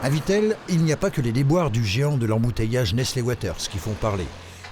À Vittel, il n'y a pas que les déboires du géant de l'embouteillage Nestlé Waters qui font parler.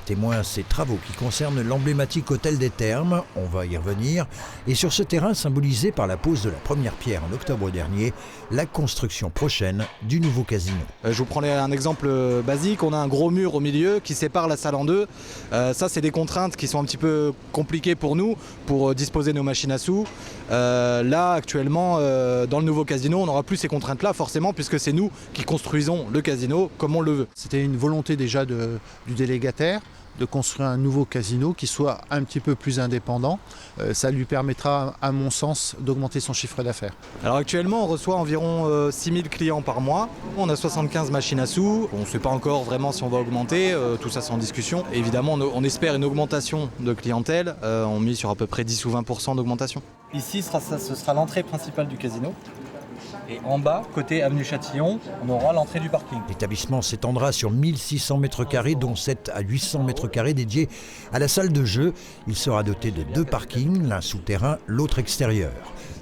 Témoin ces travaux qui concernent l'emblématique hôtel des Thermes, on va y revenir, et sur ce terrain symbolisé par la pose de la première pierre en octobre dernier, la construction prochaine du nouveau casino. Je vous prends un exemple basique, on a un gros mur au milieu qui sépare la salle en deux. Ça c'est des contraintes qui sont un petit peu compliquées pour nous, pour disposer nos machines à sous. Là actuellement, dans le nouveau casino, on n'aura plus ces contraintes-là forcément, puisque c'est nous qui construisons le casino comme on le veut. C'était une volonté déjà du délégataire de construire un nouveau casino qui soit un petit peu plus indépendant. Ça lui permettra, à mon sens, d'augmenter son chiffre d'affaires. Alors actuellement, on reçoit environ 6000 clients par mois. On a 75 machines à sous. On ne sait pas encore vraiment si on va augmenter, tout ça c'est en discussion. Évidemment, on espère une augmentation de clientèle. On mise sur à peu près 10 ou 20% d'augmentation. Ici, ce sera l'entrée principale du casino. Et en bas, côté avenue Châtillon, on aura l'entrée du parking. L'établissement s'étendra sur 1600 m², dont 7 à 800 m² dédiés à la salle de jeu. Il sera doté de 2 parkings, l'un souterrain, l'autre extérieur.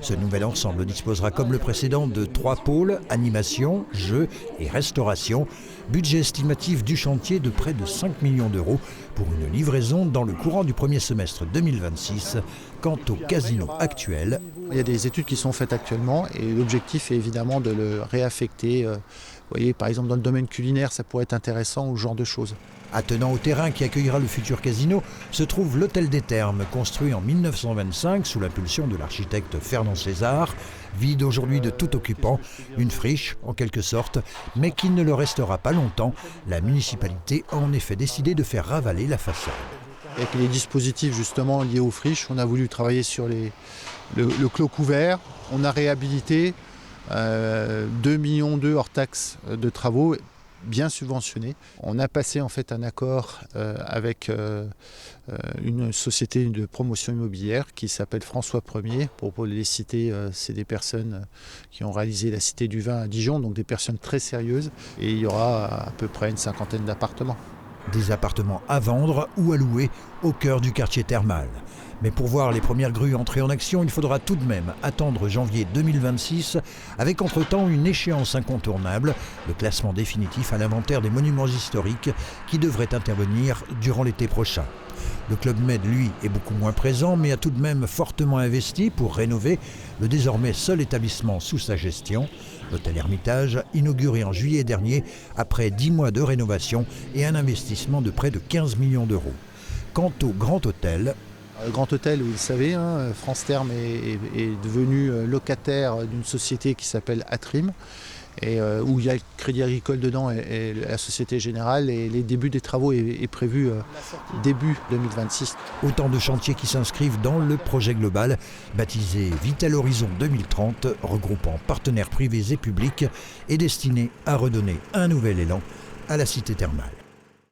Ce nouvel ensemble disposera comme le précédent de 3 pôles, animation, jeux et restauration. Budget estimatif du chantier de près de 5 millions d'euros pour une livraison dans le courant du premier semestre 2026. Quant au casino actuel, il y a des études qui sont faites actuellement et l'objectif est évidemment de le réaffecter. Vous voyez, par exemple, dans le domaine culinaire, ça pourrait être intéressant ou ce genre de choses. Attenant au terrain qui accueillera le futur casino, se trouve l'hôtel des Thermes, construit en 1925 sous l'impulsion de l'architecte Fernand César, vide aujourd'hui de tout occupant, une friche en quelque sorte, mais qui ne le restera pas longtemps. La municipalité a en effet décidé de faire ravaler la façade. Avec les dispositifs justement liés aux friches, on a voulu travailler sur le clos couvert, on a réhabilité 2,2 millions hors taxes de travaux, bien subventionné. On a passé en fait un accord avec une société de promotion immobilière qui s'appelle François Ier. Pour les citer, c'est des personnes qui ont réalisé la Cité du Vin à Dijon, donc des personnes très sérieuses. Et il y aura à peu près une cinquantaine d'appartements. Des appartements à vendre ou à louer au cœur du quartier thermal. Mais pour voir les premières grues entrer en action, il faudra tout de même attendre janvier 2026, avec entre-temps une échéance incontournable, le classement définitif à l'inventaire des monuments historiques qui devrait intervenir durant l'été prochain. Le Club Med, lui, est beaucoup moins présent, mais a tout de même fortement investi pour rénover le désormais seul établissement sous sa gestion, l'hôtel Hermitage, inauguré en juillet dernier après 10 mois de rénovation et un investissement de près de 15 millions d'euros. Quant au Grand Hôtel, le Grand Hôtel, vous le savez, France Thermes est devenu locataire d'une société qui s'appelle Atrim, et où il y a le Crédit Agricole dedans et la Société Générale, et les débuts des travaux est prévu début 2026. Autant de chantiers qui s'inscrivent dans le projet global baptisé Vittel Horizon 2030, regroupant partenaires privés et publics et destiné à redonner un nouvel élan à la cité thermale.